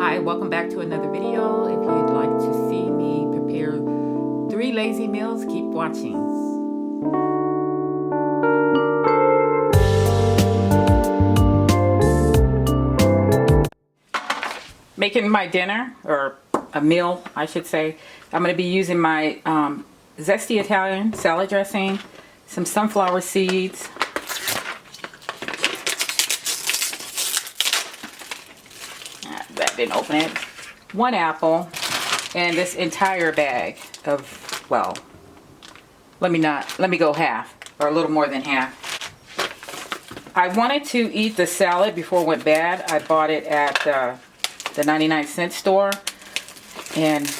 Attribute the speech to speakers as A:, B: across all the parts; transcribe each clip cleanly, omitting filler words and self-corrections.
A: Hi, welcome back to another video. If you'd like to see me prepare 3 lazy meals, keep watching. Making my dinner, or a meal I should say. I'm going to be using my zesty Italian salad dressing, some sunflower seeds, that didn't open it, 1 apple, and this entire bag of, well, let me go half, or a little more than half. I wanted to eat the salad before it went bad. I bought it at the 99-cent store, and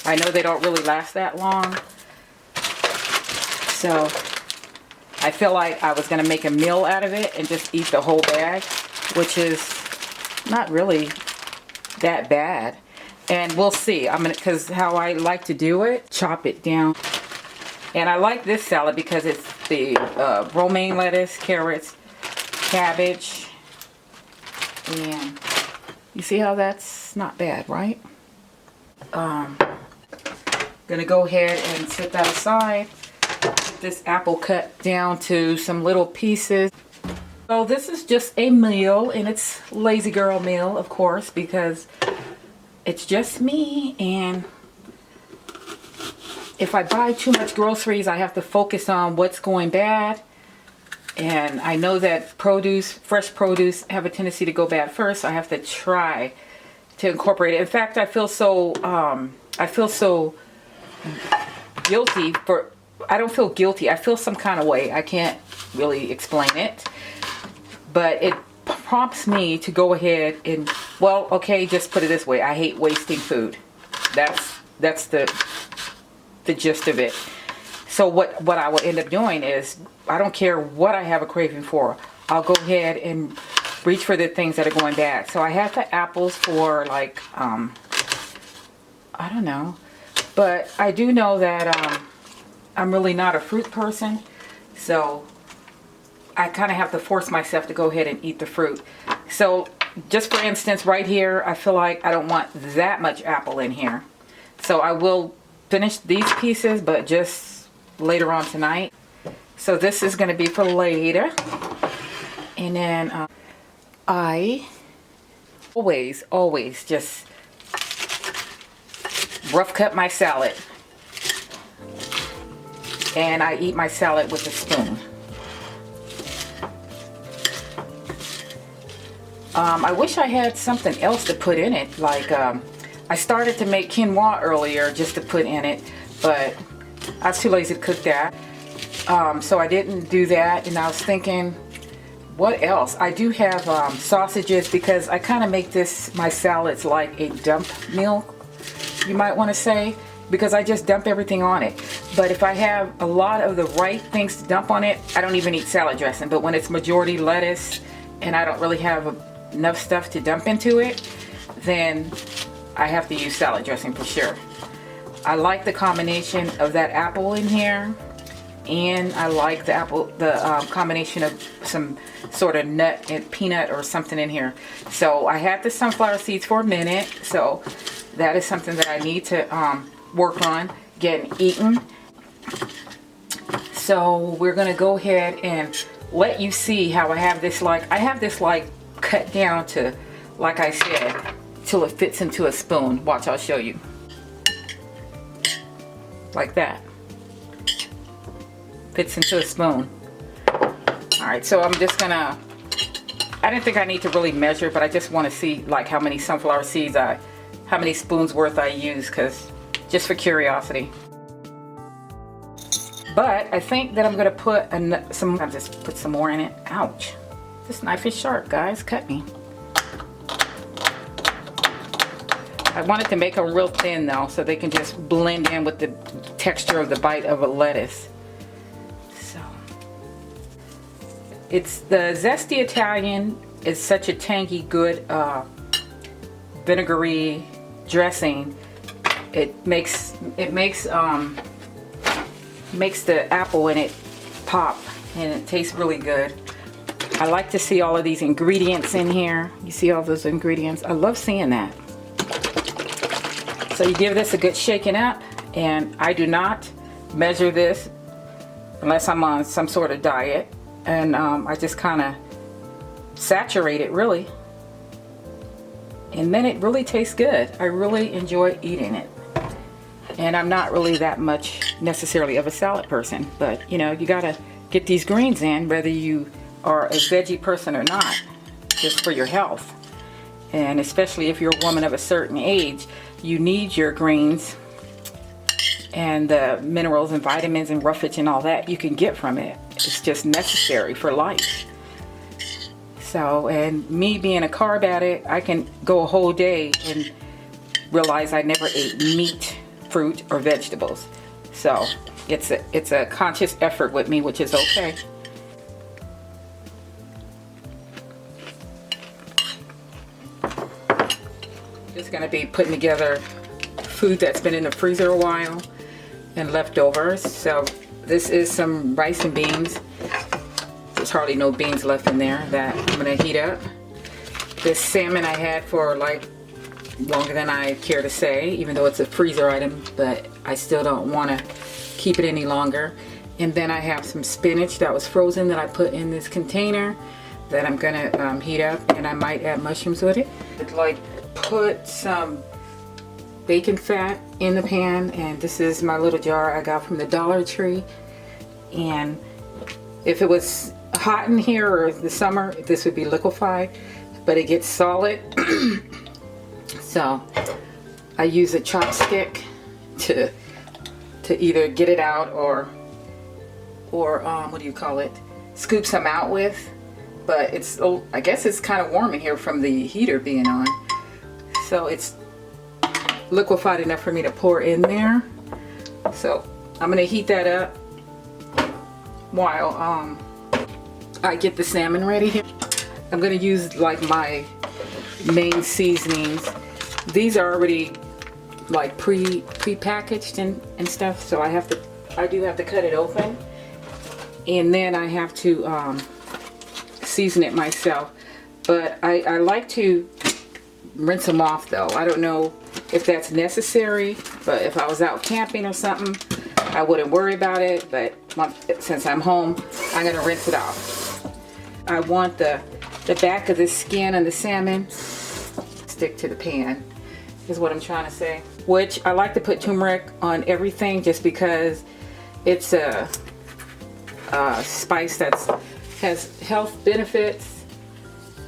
A: I know they don't really last that long, so I feel like I was going to make a meal out of it and just eat the whole bag, which is not really that bad. And we'll see. I'm gonna, because how I like to do it, chop it down. And I like this salad because it's the romaine lettuce, carrots, cabbage, and you see how that's not bad, right? Gonna go ahead and set that aside. Get this apple cut down to some little pieces. So this is just a meal, and it's lazy girl meal, of course, because it's just me, and if I buy too much groceries, I have to focus on what's going bad. And I know that fresh produce have a tendency to go bad first. So I have to try to incorporate it. In fact, I feel so guilty for, I don't feel guilty. I feel some kind of way. I can't really explain it. But it prompts me to go ahead and, well, okay, just put it this way. I hate wasting food. That's the gist of it. So what I will end up doing is, I don't care what I have a craving for. I'll go ahead and reach for the things that are going bad. So I have the apples for like, I don't know. But I do know that I'm really not a fruit person. So I kind of have to force myself to go ahead and eat the fruit. So just for instance, right here, I feel like I don't want that much apple in here. So I will finish these pieces, but just later on tonight. So this is going to be for later. And then I always just rough cut my salad. And I eat my salad with a spoon. I wish I had something else to put in it, like I started to make quinoa earlier just to put in it, but I was too lazy to cook that, so I didn't do that. And I was thinking, what else? I do have sausages, because I kind of make my salads like a dump meal, you might want to say, because I just dump everything on it. But if I have a lot of the right things to dump on it, I don't even eat salad dressing. But when it's majority lettuce and I don't really have enough stuff to dump into it, then I have to use salad dressing for sure. I like the combination of that apple in here, and I like the combination of some sort of nut and peanut or something in here. So I had the sunflower seeds for a minute, so that is something that I need to work on getting eaten. So we're gonna go ahead and let you see how I have this like cut down to, like I said, till it fits into a spoon. Watch, I'll show you. Like that. Fits into a spoon. Alright, so I'm just gonna, I didn't think I need to really measure, but I just want to see like how many sunflower seeds how many spoons worth I use, because just for curiosity. But I think that I'm gonna put I'll just put some more in it. Ouch. This knife is sharp, guys. Cut me. I wanted to make them real thin though, so they can just blend in with the texture of the bite of a lettuce. So it's the zesty Italian. Is such a tangy, good vinegary dressing. It makes the apple in it pop, and it tastes really good. I like to see all of these ingredients in here. You see all those ingredients? I love seeing that. So you give this a good shaking up, and I do not measure this unless I'm on some sort of diet, and I just kind of saturate it really, and then it really tastes good. I really enjoy eating it, and I'm not really that much necessarily of a salad person, but you know, you gotta get these greens in whether you are a veggie person or not, just for your health. And especially if you're a woman of a certain age, you need your greens and the minerals and vitamins and roughage and all that you can get from it. It's just necessary for life. So, and me being a carb addict, I can go a whole day and realize I never ate meat, fruit, or vegetables. So it's a conscious effort with me, which is okay. Just gonna be putting together food that's been in the freezer a while and leftovers. So this is some rice and beans. There's hardly no beans left in there that I'm gonna heat up. This salmon I had for like longer than I care to say, even though it's a freezer item, but I still don't want to keep it any longer. And then I have some spinach that was frozen that I put in this container that I'm gonna heat up, and I might add mushrooms with it. Like put some bacon fat in the pan, and this is my little jar I got from the Dollar Tree. And if it was hot in here or the summer, this would be liquefied, but it gets solid. So I use a chopstick to either get it out or what do you call it, scoop some out with. But it's, I guess it's kind of warm in here from the heater being on, so it's liquefied enough for me to pour in there. So I'm gonna heat that up while I get the salmon ready here. I'm gonna use like my main seasonings. These are already like pre-packaged and stuff, so I do have to cut it open, and then I have to season it myself. But I like to rinse them off though. I don't know if that's necessary, but if I was out camping or something, I wouldn't worry about it. But since I'm home, I'm gonna rinse it off. I want the back of the skin and the salmon stick to the pan, is what I'm trying to say. Which I like to put turmeric on everything just because it's a spice that has health benefits.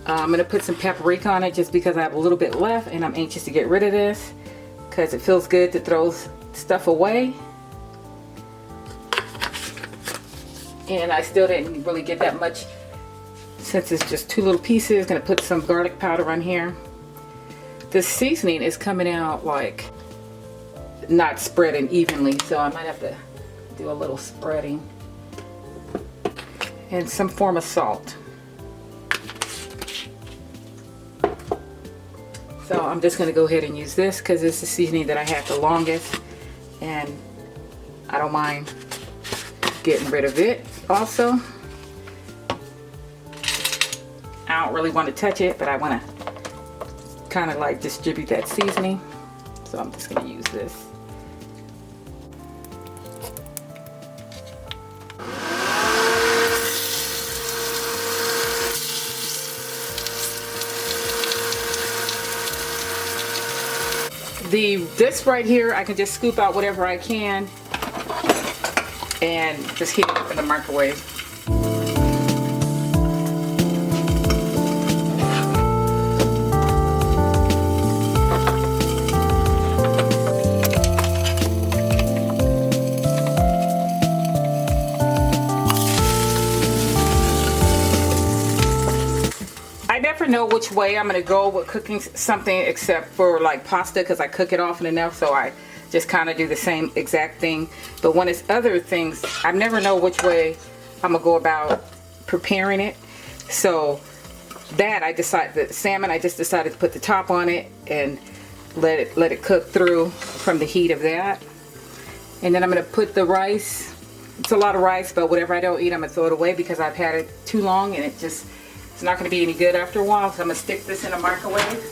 A: I'm gonna put some paprika on it just because I have a little bit left and I'm anxious to get rid of this because it feels good to throw stuff away. And I still didn't really get that much since it's just 2 little pieces. Gonna put some garlic powder on here. The seasoning is coming out like not spreading evenly, so I might have to do a little spreading. And some form of salt. So I'm just gonna go ahead and use this because it's the seasoning that I had the longest, and I don't mind getting rid of it also. I don't really want to touch it, but I want to kind of like distribute that seasoning, so I'm just going to use this. This right here, I can just scoop out whatever I can and just heat it up in the microwave. Know which way I'm gonna go with cooking something except for like pasta, because I cook it often enough, so I just kind of do the same exact thing. But when it's other things, I never know which way I'm gonna go about preparing it. So that the salmon, I just decided to put the top on it and let it cook through from the heat of that. And then I'm gonna put the rice. It's a lot of rice, but whatever I don't eat, I'm gonna throw it away because I've had it too long and it's not going to be any good after a while. So I'm going to stick this in a microwave.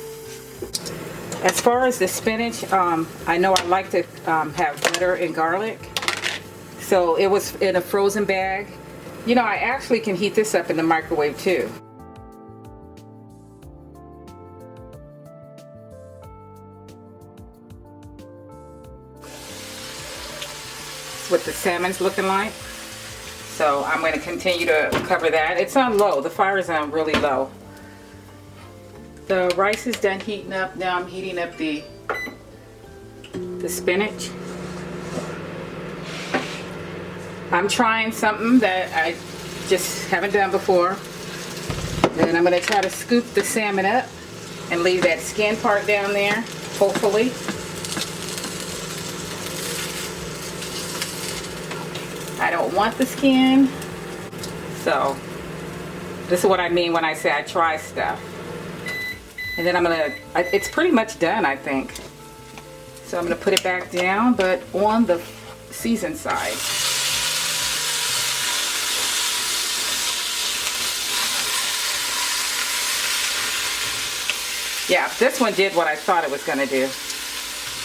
A: As far as the spinach, I know I like to have butter and garlic. So it was in a frozen bag. You know, I actually can heat this up in the microwave too. That's what the salmon's looking like. So I'm going to continue to cover that. It's on low. The fire is on really low. The rice is done heating up. Now I'm heating up the spinach. I'm trying something that I just haven't done before. Then I'm going to try to scoop the salmon up and leave that skin part down there, hopefully. I don't want the skin. So this is what I mean when I say I try stuff. And then I'm gonna, it's pretty much done, I think. So I'm gonna put it back down, but on the seasoned side. Yeah, this one did what I thought it was gonna do.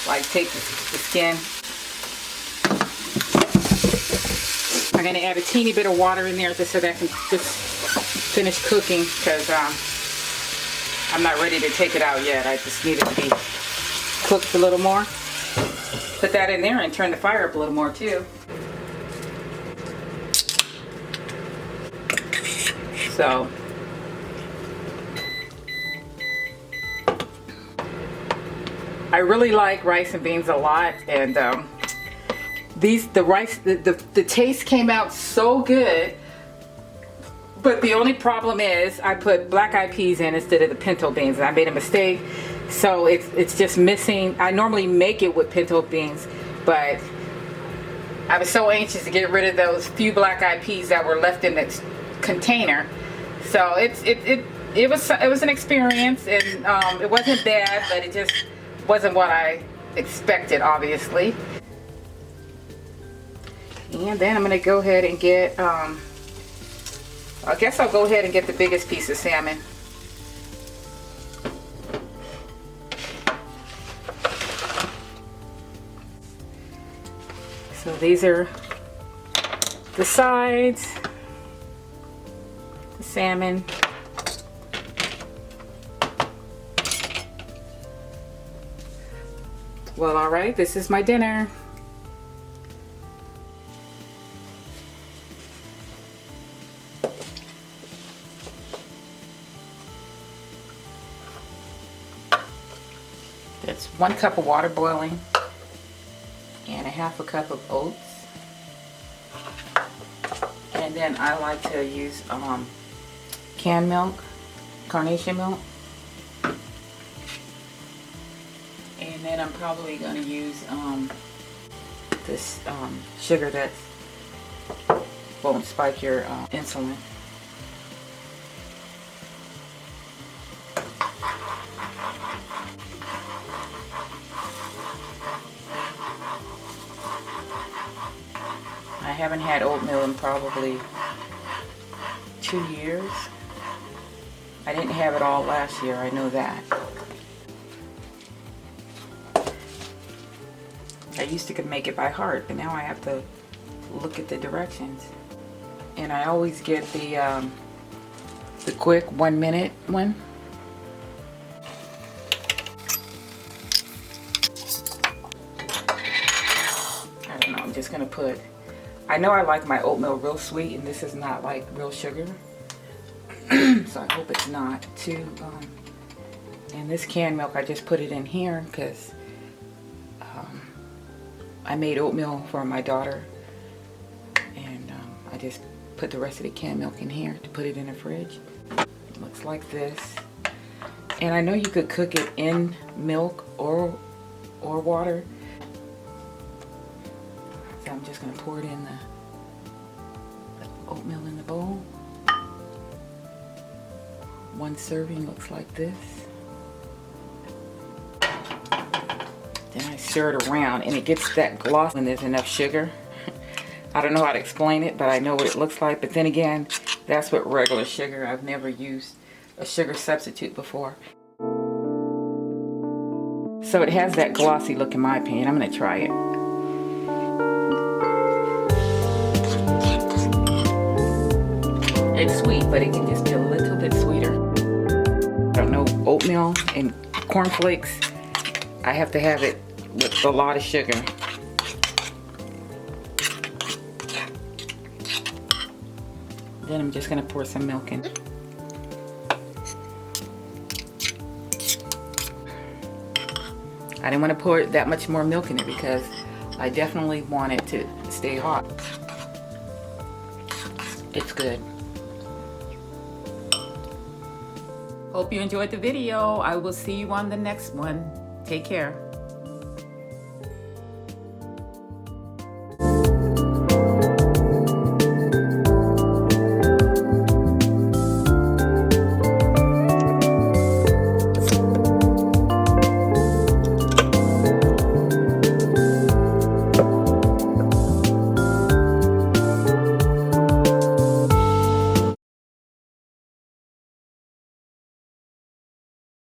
A: Like take the skin. I'm gonna add a teeny bit of water in there just so that I can just finish cooking, because I'm not ready to take it out yet. I just need it to be cooked a little more. Put that in there and turn the fire up a little more too. So I really like rice and beans a lot, and the taste came out so good. But the only problem is I put black-eyed peas in instead of the pinto beans, and I made a mistake. So it's just missing. I normally make it with pinto beans, but I was so anxious to get rid of those few black-eyed peas that were left in the container. So it was an experience, and it wasn't bad, but it just wasn't what I expected, obviously. And then I'm gonna go ahead and get I guess I'll go ahead and get the biggest piece of salmon. So these are the sides, the salmon. Well, all right, this is my dinner. That's 1 cup of water boiling and a half a cup of oats. And then I like to use canned milk, carnation milk. And then I'm probably going to use this sugar that won't spike your insulin. I haven't had oatmeal in probably 2 years. I didn't have it all last year, I know that. I used to could make it by heart, but now I have to look at the directions. And I always get the quick 1 minute one. I don't know, I'm just gonna put, I know I like my oatmeal real sweet, and this is not like real sugar. So I hope it's not too, and this canned milk, I just put it in here because I made oatmeal for my daughter, and I just put the rest of the canned milk in here to put it in the fridge. It looks like this. And I know you could cook it in milk or water. So I'm just going to pour it in the oatmeal in the bowl. 1 serving looks like this. Then I stir it around, and it gets that gloss when there's enough sugar. I don't know how to explain it, but I know what it looks like. But then again, that's with regular sugar. I've never used a sugar substitute before. So it has that glossy look in my opinion. I'm gonna try it. It's sweet, but it can just be a little bit sweeter. I don't know, oatmeal and cornflakes. I have to have it with a lot of sugar. Then I'm just gonna pour some milk in. I didn't want to pour that much more milk in it because I definitely want it to stay hot. It's good. Hope you enjoyed the video. I will see you on the next one. Take care.